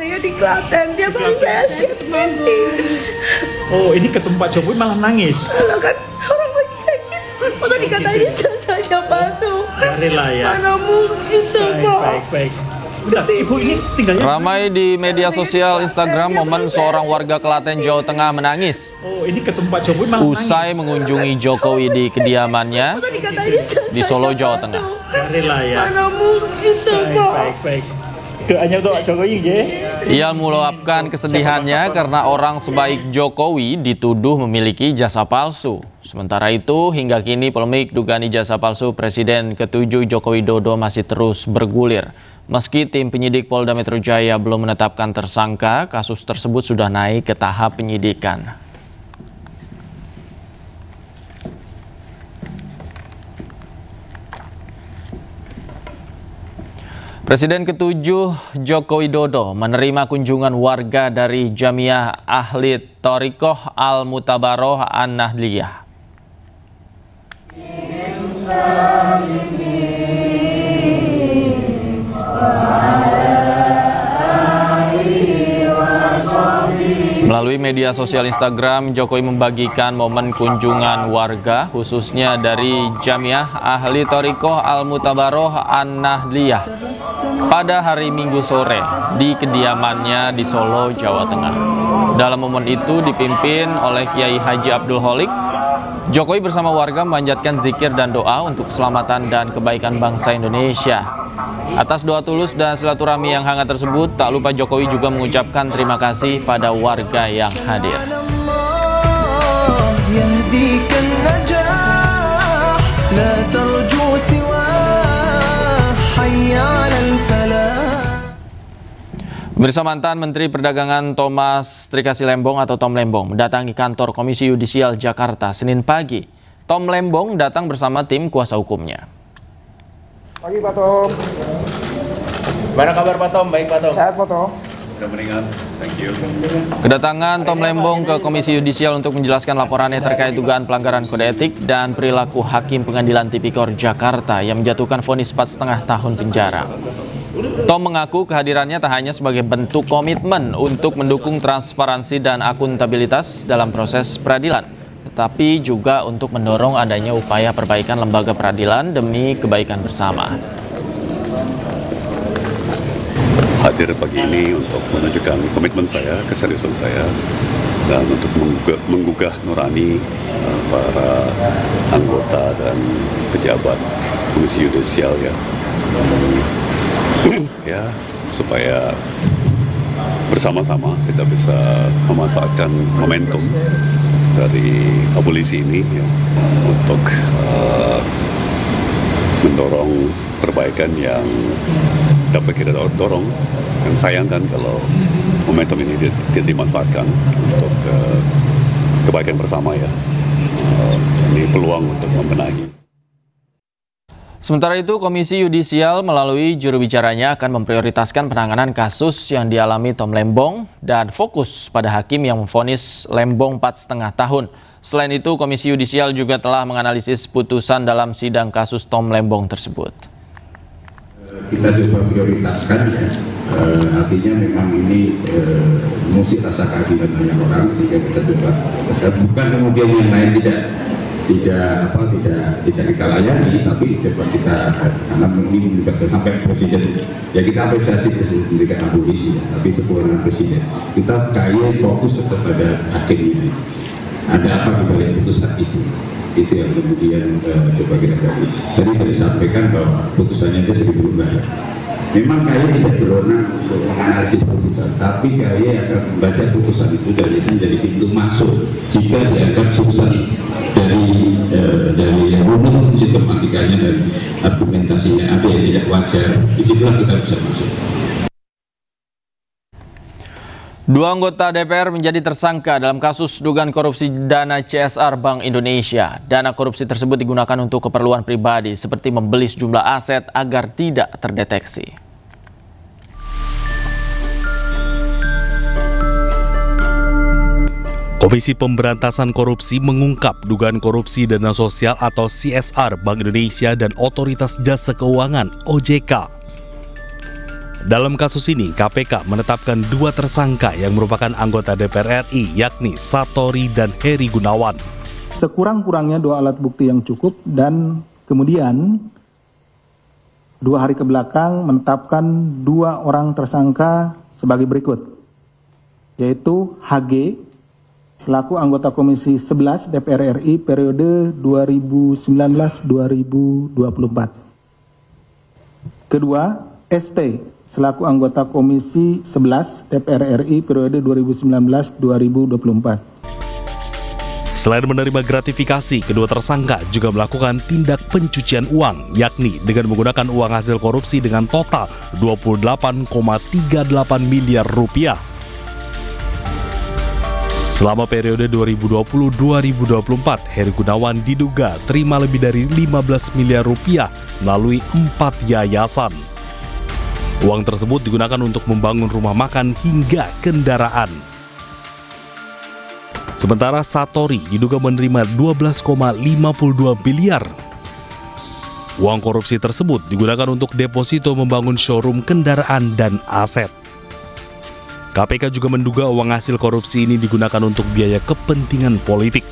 Saya di Klaten, tiap hari saya lihat Fendi. Oh, ini ketemu Pak Jokowi malah nangis. Kalau kan orang lagi kayak gitu, masa dikatain jasanya palsu. Rela ya. Mana mungkin tuh, Pak. Baik. Bentar, Ibu ini tinggalnya. Ramai di media sosial Instagram momen seorang warga Klaten, Jawa Tengah menangis. Oh, ini ketemu Pak Jokowi malah nangis. Usai mengunjungi Jokowi di kediamannya di Solo, Jawa Tengah. Rela ya. Mana mungkin tuh, Pak. Baik. Doanya untuk Pak Jokowi ya. Ia meluapkan kesedihannya karena orang sebaik Jokowi dituduh memiliki jasa palsu. Sementara itu, hingga kini polemik dugaan ijazah palsu Presiden ke-7 Joko Widodo masih terus bergulir. Meski tim penyidik Polda Metro Jaya belum menetapkan tersangka, kasus tersebut sudah naik ke tahap penyidikan. Presiden ke-7 Joko Widodo menerima kunjungan warga dari Jamiah Ahli Thoriqoh Al-Mutabaroh An-Nahdliyah. Melalui media sosial Instagram, Jokowi membagikan momen kunjungan warga, khususnya dari Jamiah Ahli Thoriqoh Al-Mutabaroh An-Nahdliyah pada hari Minggu sore di kediamannya di Solo, Jawa Tengah. Dalam momen itu dipimpin oleh Kiai Haji Abdul Kholik, Jokowi bersama warga memanjatkan zikir dan doa untuk keselamatan dan kebaikan bangsa Indonesia. Atas doa tulus dan silaturahmi yang hangat tersebut, tak lupa Jokowi juga mengucapkan terima kasih pada warga yang hadir. Pemirsa, mantan Menteri Perdagangan Thomas Trikasi Lembong atau Tom Lembong mendatangi kantor Komisi Yudisial Jakarta Senin pagi. Tom Lembong datang bersama tim kuasa hukumnya. Pagi Pak Tom. Gimana kabar Pak Tom? Baik Pak Tom. Sehat Pak Tom. Udah mendingan. Thank you. Kedatangan Tom Lembong ke Komisi Yudisial untuk menjelaskan laporannya terkait dugaan pelanggaran kode etik dan perilaku Hakim Pengadilan Tipikor Jakarta yang menjatuhkan vonis 4,5 tahun penjara. Tom mengaku kehadirannya tak hanya sebagai bentuk komitmen untuk mendukung transparansi dan akuntabilitas dalam proses peradilan, tetapi juga untuk mendorong adanya upaya perbaikan lembaga peradilan demi kebaikan bersama. Hadir pagi ini untuk menunjukkan komitmen saya, keseriusan saya, dan untuk menggugah nurani para anggota dan pejabat Komisi Yudisial ya, supaya bersama-sama kita bisa memanfaatkan momentum dari abolisi ini ya, untuk mendorong perbaikan yang dapat kita dorong. Dan sayangkan kalau momentum ini tidak dimanfaatkan untuk kebaikan bersama ya. Ini peluang untuk membenahi. Sementara itu, Komisi Yudisial melalui juru bicaranya akan memprioritaskan penanganan kasus yang dialami Tom Lembong dan fokus pada hakim yang memvonis Lembong 4,5 tahun. Selain itu, Komisi Yudisial juga telah menganalisis putusan dalam sidang kasus Tom Lembong tersebut. Kita coba prioritaskan ya, artinya memang ini musik rasa keadilan banyak orang, sehingga kita coba bukan kemudian yang lain tidak kita layani, tapi coba kita, karena ini juga sampai presiden ya, kita apresiasi presiden memberikan abolisi ya, tapi itu kewenangan presiden. Kita kaya fokus kepada hakim ini, ada apa di balik putusan itu yang kemudian coba kita gali. Tadi disampaikan bahwa putusannya itu 1.000 lembar. Memang KAI tidak berwenang untuk menganalisis putusan, tapi KAI akan membaca putusan itu dan itu menjadi pintu masuk jika dianggap putusan dari runut sistematikanya dan argumentasinya ada yang tidak wajar, disitulah kita bisa masuk. Dua anggota DPR menjadi tersangka dalam kasus dugaan korupsi dana CSR Bank Indonesia. Dana korupsi tersebut digunakan untuk keperluan pribadi seperti membeli sejumlah aset agar tidak terdeteksi. Komisi Pemberantasan Korupsi mengungkap dugaan korupsi dana sosial atau CSR Bank Indonesia dan Otoritas Jasa Keuangan (OJK). Dalam kasus ini, KPK menetapkan 2 tersangka yang merupakan anggota DPR RI, yakni Satori dan Heri Gunawan. Sekurang-kurangnya 2 alat bukti yang cukup, dan kemudian 2 hari ke belakang menetapkan 2 orang tersangka sebagai berikut, yaitu HG selaku anggota Komisi 11 DPR RI periode 2019-2024. Kedua, ST selaku anggota Komisi 11 DPR RI periode 2019-2024. Selain menerima gratifikasi, kedua tersangka juga melakukan tindak pencucian uang, yakni dengan menggunakan uang hasil korupsi dengan total 28,38 miliar rupiah. Selama periode 2020-2024, Heri Gunawan diduga terima lebih dari 15 miliar rupiah melalui 4 yayasan. Uang tersebut digunakan untuk membangun rumah makan hingga kendaraan. Sementara Satori diduga menerima 12,52 miliar. Uang korupsi tersebut digunakan untuk deposito membangun showroom kendaraan dan aset. KPK juga menduga uang hasil korupsi ini digunakan untuk biaya kepentingan politik.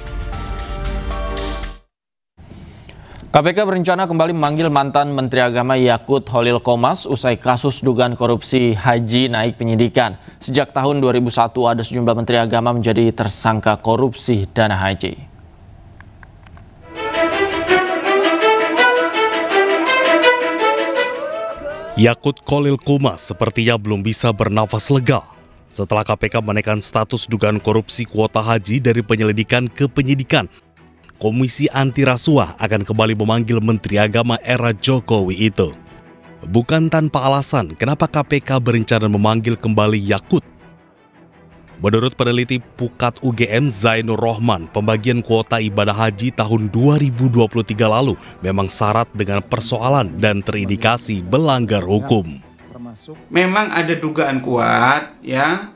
KPK berencana kembali memanggil mantan Menteri Agama Yakut Khalil Qomas usai kasus dugaan korupsi haji naik penyidikan. Sejak tahun 2001 ada sejumlah Menteri Agama menjadi tersangka korupsi dana haji. Yakut Khalil Qomas sepertinya belum bisa bernafas lega setelah KPK menaikkan status dugaan korupsi kuota haji dari penyelidikan ke penyidikan. Komisi Anti Rasuah akan kembali memanggil Menteri Agama era Jokowi itu. Bukan tanpa alasan kenapa KPK berencana memanggil kembali Yakut. Menurut peneliti Pukat UGM Zainur Rohman, pembagian kuota ibadah haji tahun 2023 lalu memang syarat dengan persoalan dan terindikasi melanggar hukum. Memang ada dugaan kuat, ya.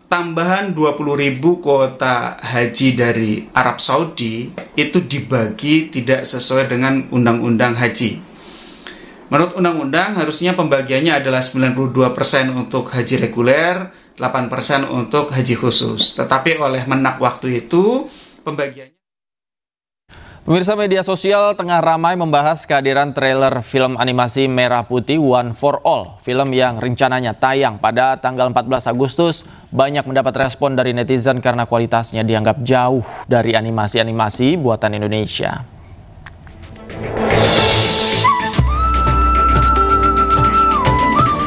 Tambahan 20.000 kuota haji dari Arab Saudi itu dibagi tidak sesuai dengan undang-undang haji. Menurut undang-undang harusnya pembagiannya adalah 92% untuk haji reguler, 8% untuk haji khusus. Tetapi oleh Menak waktu itu pembagiannya. Pemirsa, media sosial tengah ramai membahas kehadiran trailer film animasi Merah Putih One for All. Film yang rencananya tayang pada tanggal 14 Agustus banyak mendapat respon dari netizen karena kualitasnya dianggap jauh dari animasi-animasi buatan Indonesia.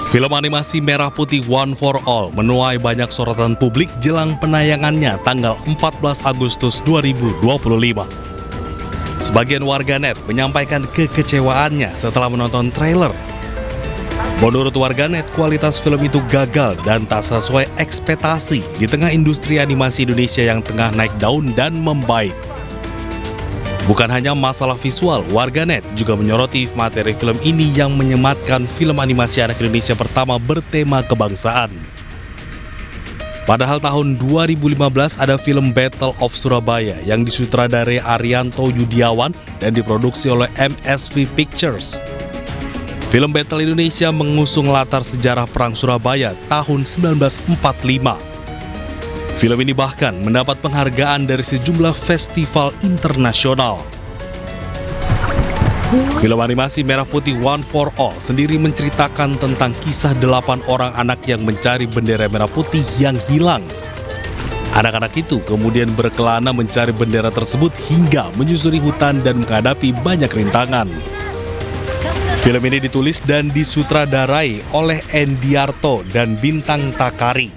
Film animasi Merah Putih One for All menuai banyak sorotan publik jelang penayangannya tanggal 14 Agustus 2025. Sebagian warganet menyampaikan kekecewaannya setelah menonton trailer. Menurut warganet, kualitas film itu gagal dan tak sesuai ekspektasi di tengah industri animasi Indonesia yang tengah naik daun dan membaik. Bukan hanya masalah visual, warganet juga menyoroti materi film ini yang menyematkan film animasi anak Indonesia pertama bertema kebangsaan. Padahal tahun 2015 ada film Battle of Surabaya yang disutradarai Arianto Yudiawan dan diproduksi oleh MSV Pictures. Film Battle Indonesia mengusung latar sejarah Perang Surabaya tahun 1945. Film ini bahkan mendapat penghargaan dari sejumlah festival internasional. Film animasi Merah Putih One for All sendiri menceritakan tentang kisah 8 orang anak yang mencari bendera merah putih yang hilang. Anak-anak itu kemudian berkelana mencari bendera tersebut hingga menyusuri hutan dan menghadapi banyak rintangan. Film ini ditulis dan disutradarai oleh Endiarto dan Bintang Takari.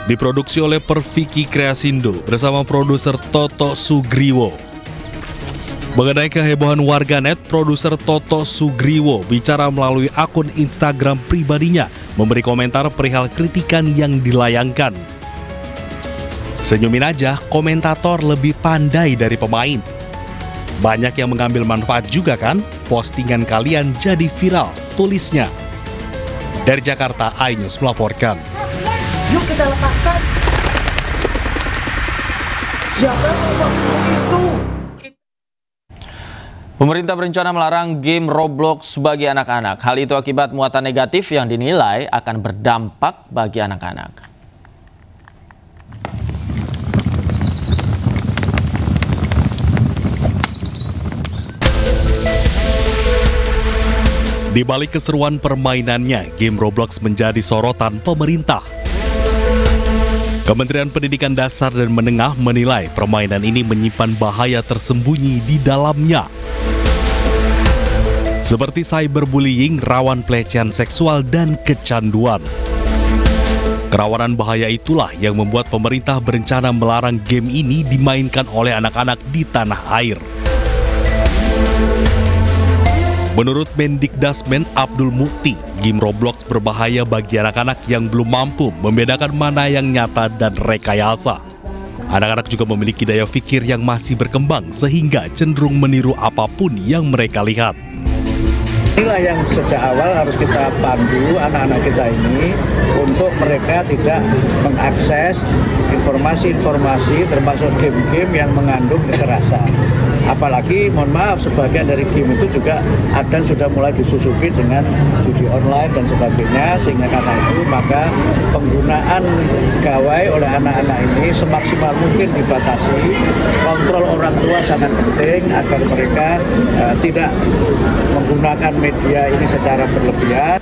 Diproduksi oleh Perfiki Kreasindo bersama produser Toto Sugriwo. Mengenai kehebohan warganet, produser Toto Sugriwo bicara melalui akun Instagram pribadinya, memberi komentar perihal kritikan yang dilayangkan. Senyumin aja, komentator lebih pandai dari pemain. Banyak yang mengambil manfaat juga kan? Postingan kalian jadi viral, tulisnya. Dari Jakarta, iNews melaporkan. Yuk kita lepaskan. Siapa yang itu? Pemerintah berencana melarang game Roblox bagi anak-anak. Hal itu akibat muatan negatif yang dinilai akan berdampak bagi anak-anak. Di balik keseruan permainannya, game Roblox menjadi sorotan pemerintah. Kementerian Pendidikan Dasar dan Menengah menilai permainan ini menyimpan bahaya tersembunyi di dalamnya. Seperti cyberbullying, rawan pelecehan seksual, dan kecanduan. Kerawanan bahaya itulah yang membuat pemerintah berencana melarang game ini dimainkan oleh anak-anak di tanah air. Menurut Mendikdasmen Abdul Mukti, game Roblox berbahaya bagi anak-anak yang belum mampu membedakan mana yang nyata dan rekayasa. Anak-anak juga memiliki daya pikir yang masih berkembang sehingga cenderung meniru apapun yang mereka lihat. Inilah yang sejak awal harus kita pandu anak-anak kita ini untuk mereka tidak mengakses informasi-informasi termasuk game-game yang mengandung kekerasan. Apalagi, mohon maaf, sebagian dari game itu juga kadang sudah mulai disusupi dengan judi online dan sebagainya, sehingga karena itu maka penggunaan gawai oleh anak-anak ini semaksimal mungkin dibatasi. Kontrol orang tua sangat penting agar mereka tidak menggunakan media ini secara berlebihan.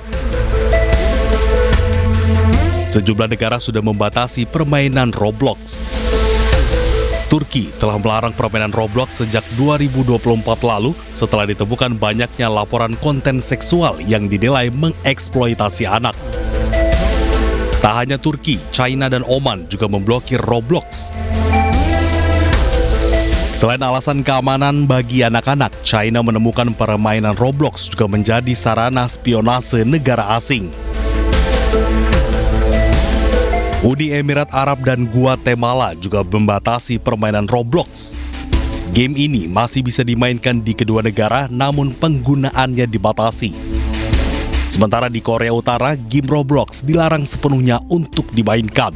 Sejumlah negara sudah membatasi permainan Roblox. Turki telah melarang permainan Roblox sejak 2024 lalu setelah ditemukan banyaknya laporan konten seksual yang dinilai mengeksploitasi anak. Tak hanya Turki, China dan Oman juga memblokir Roblox. Selain alasan keamanan bagi anak-anak, China menemukan permainan Roblox juga menjadi sarana spionase negara asing. Uni Emirat Arab dan Guatemala juga membatasi permainan Roblox. Game ini masih bisa dimainkan di kedua negara, namun penggunaannya dibatasi. Sementara di Korea Utara, game Roblox dilarang sepenuhnya untuk dimainkan.